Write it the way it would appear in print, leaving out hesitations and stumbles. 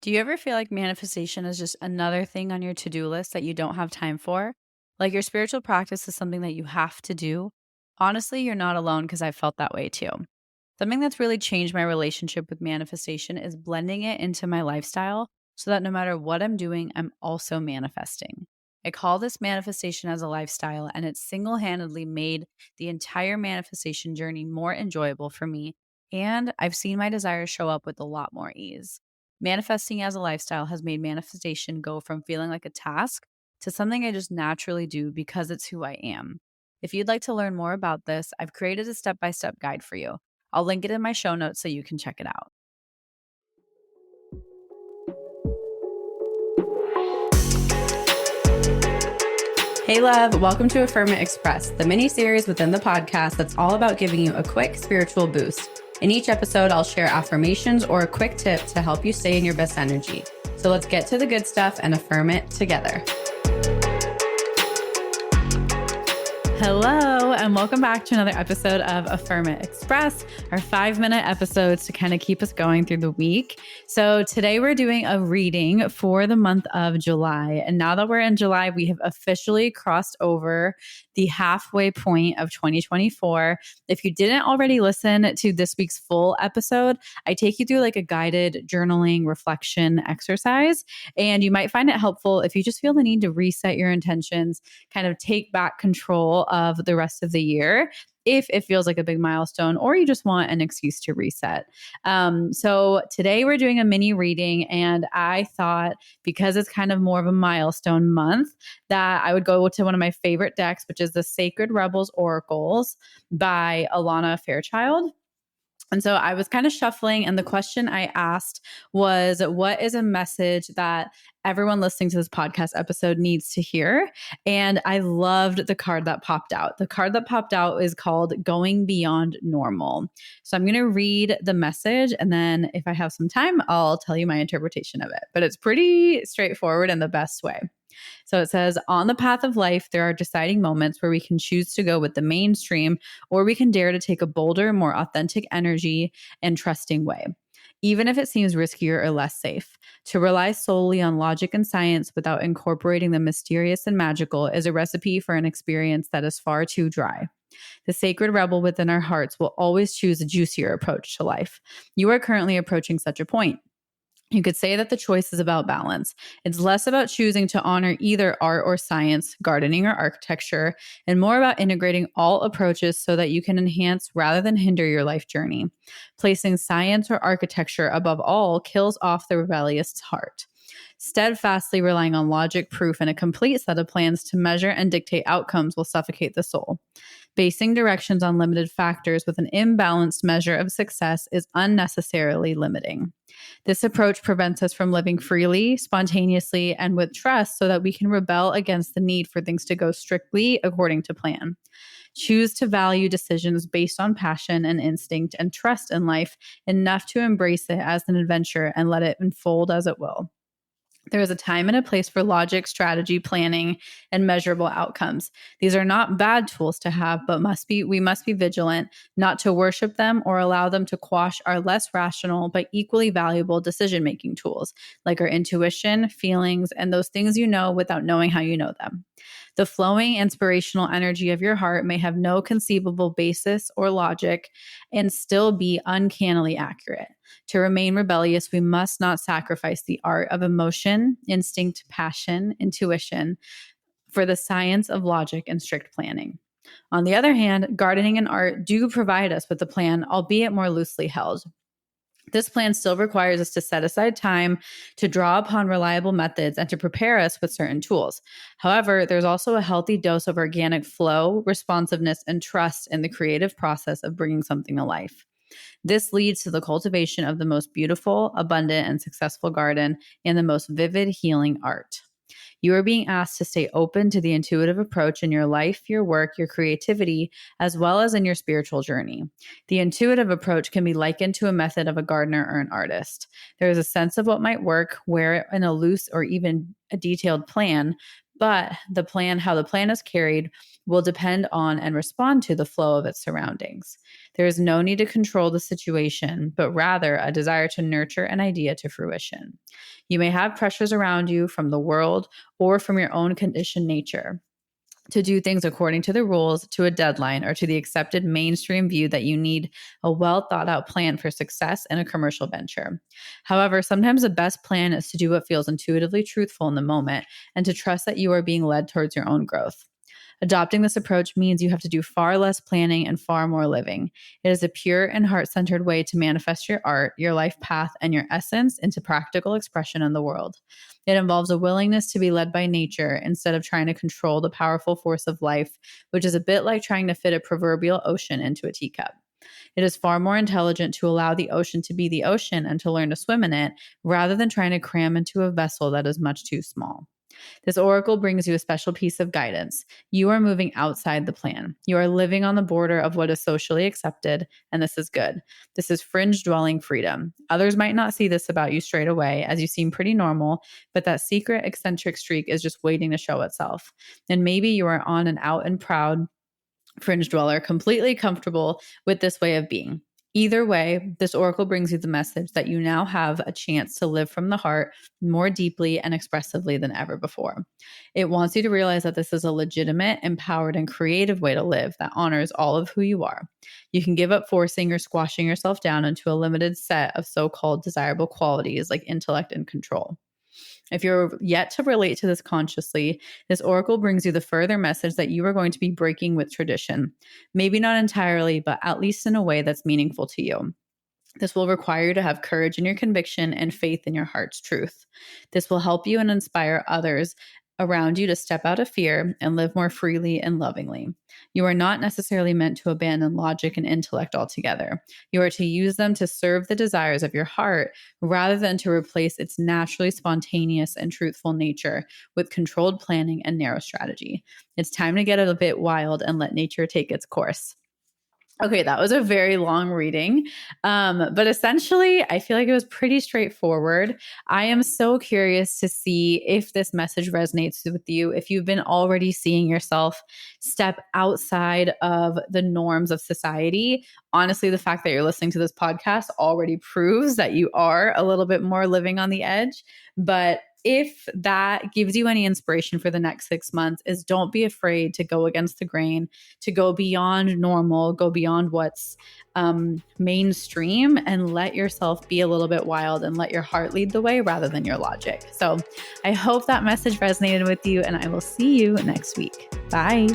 Do you ever feel like manifestation is just another thing on your to-do list that you don't have time for? Like your spiritual practice is something that you have to do? Honestly, you're not alone because I felt that way too. Something that's really changed my relationship with manifestation is blending it into my lifestyle so that no matter what I'm doing, I'm also manifesting. I call this manifestation as a lifestyle, and it's single handedly made the entire manifestation journey more enjoyable for me. And I've seen my desires show up with a lot more ease. Manifesting as a lifestyle has made manifestation go from feeling like a task to something I just naturally do because it's who I am. If you'd like to learn more about this, I've created a step by step guide for you. I'll link it in my show notes so you can check it out. Hey, love, welcome to Affirm It Express, the mini series within the podcast that's all about giving you a quick spiritual boost. In each episode, I'll share affirmations or a quick tip to help you stay in your best energy. So let's get to the good stuff and affirm it together. Hello, and welcome back to another episode of Affirm It Express, our 5-minute episodes to kind of keep us going through the week. So today we're doing a reading for the month of July. And now that we're in July, we have officially crossed over the halfway point of 2024. If you didn't already listen to this week's full episode, I take you through like a guided journaling reflection exercise. And you might find it helpful if you just feel the need to reset your intentions, kind of take back control of the rest of the year if it feels like a big milestone or you just want an excuse to reset. So today we're doing a mini reading, and I thought because it's kind of more of a milestone month that I would go to one of my favorite decks, which is the Sacred Rebels Oracles by Alana Fairchild. And so I was kind of shuffling, and the question I asked was, what is a message that everyone listening to this podcast episode needs to hear? And I loved the card that popped out. The card that popped out is called Going Beyond Normal. So I'm going to read the message, and then if I have some time, I'll tell you my interpretation of it. But it's pretty straightforward in the best way. So it says, on the path of life, there are deciding moments where we can choose to go with the mainstream, or we can dare to take a bolder, more authentic energy and trusting way, even if it seems riskier or less safe. To rely solely on logic and science without incorporating the mysterious and magical is a recipe for an experience that is far too dry. The sacred rebel within our hearts will always choose a juicier approach to life. You are currently approaching such a point. You could say that the choice is about balance. It's less about choosing to honor either art or science, gardening or architecture, and more about integrating all approaches so that you can enhance rather than hinder your life journey. Placing science or architecture above all kills off the rebellious heart. Steadfastly relying on logic, proof, and a complete set of plans to measure and dictate outcomes will suffocate the soul. Basing directions on limited factors with an imbalanced measure of success is unnecessarily limiting. This approach prevents us from living freely, spontaneously, and with trust so that we can rebel against the need for things to go strictly according to plan. Choose to value decisions based on passion and instinct and trust in life enough to embrace it as an adventure and let it unfold as it will. There is a time and a place for logic, strategy, planning, and measurable outcomes. These are not bad tools to have, but we must be vigilant not to worship them or allow them to quash our less rational but equally valuable decision-making tools, like our intuition, feelings, and those things you know without knowing how you know them. The flowing inspirational energy of your heart may have no conceivable basis or logic and still be uncannily accurate. To remain rebellious, we must not sacrifice the art of emotion, instinct, passion, intuition for the science of logic and strict planning. On the other hand, gardening and art do provide us with a plan, albeit more loosely held. This plan still requires us to set aside time to draw upon reliable methods and to prepare us with certain tools. However, there's also a healthy dose of organic flow, responsiveness, and trust in the creative process of bringing something to life. This leads to the cultivation of the most beautiful, abundant, and successful garden and the most vivid healing art. You are being asked to stay open to the intuitive approach in your life, your work, your creativity, as well as in your spiritual journey. The intuitive approach can be likened to a method of a gardener or an artist. There is a sense of what might work, where in a loose or even a detailed plan, But how the plan is carried will depend on and respond to the flow of its surroundings. There is no need to control the situation, but rather a desire to nurture an idea to fruition. You may have pressures around you from the world or from your own conditioned nature to do things according to the rules, to a deadline, or to the accepted mainstream view that you need a well thought out plan for success in a commercial venture. However, sometimes the best plan is to do what feels intuitively truthful in the moment and to trust that you are being led towards your own growth. Adopting this approach means you have to do far less planning and far more living. It is a pure and heart centered way to manifest your art, your life path, and your essence into practical expression in the world. It involves a willingness to be led by nature instead of trying to control the powerful force of life, which is a bit like trying to fit a proverbial ocean into a teacup. It is far more intelligent to allow the ocean to be the ocean and to learn to swim in it rather than trying to cram into a vessel that is much too small. This oracle brings you a special piece of guidance. You are moving outside the plan. You are living on the border of what is socially accepted, and this is good. This is fringe dwelling freedom. Others might not see this about you straight away, as you seem pretty normal, but that secret eccentric streak is just waiting to show itself. And maybe you are on an out and proud fringe dweller, completely comfortable with this way of being. Either way, this oracle brings you the message that you now have a chance to live from the heart more deeply and expressively than ever before. It wants you to realize that this is a legitimate, empowered, and creative way to live that honors all of who you are. You can give up forcing or squashing yourself down into a limited set of so-called desirable qualities like intellect and control. If you're yet to relate to this consciously, this oracle brings you the further message that you are going to be breaking with tradition. Maybe not entirely, but at least in a way that's meaningful to you. This will require you to have courage in your conviction and faith in your heart's truth. This will help you and inspire others around you to step out of fear and live more freely and lovingly. You are not necessarily meant to abandon logic and intellect altogether. You are to use them to serve the desires of your heart rather than to replace its naturally spontaneous and truthful nature with controlled planning and narrow strategy. It's time to get a bit wild and let nature take its course. Okay, that was a very long reading. But essentially, I feel like it was pretty straightforward. I am so curious to see if this message resonates with you, if you've been already seeing yourself step outside of the norms of society. Honestly, the fact that you're listening to this podcast already proves that you are a little bit more living on the edge. But if that gives you any inspiration for the next 6 months, is don't be afraid to go against the grain, to go beyond normal, go beyond what's mainstream, and let yourself be a little bit wild and let your heart lead the way rather than your logic. So I hope that message resonated with you, and I will see you next week. Bye.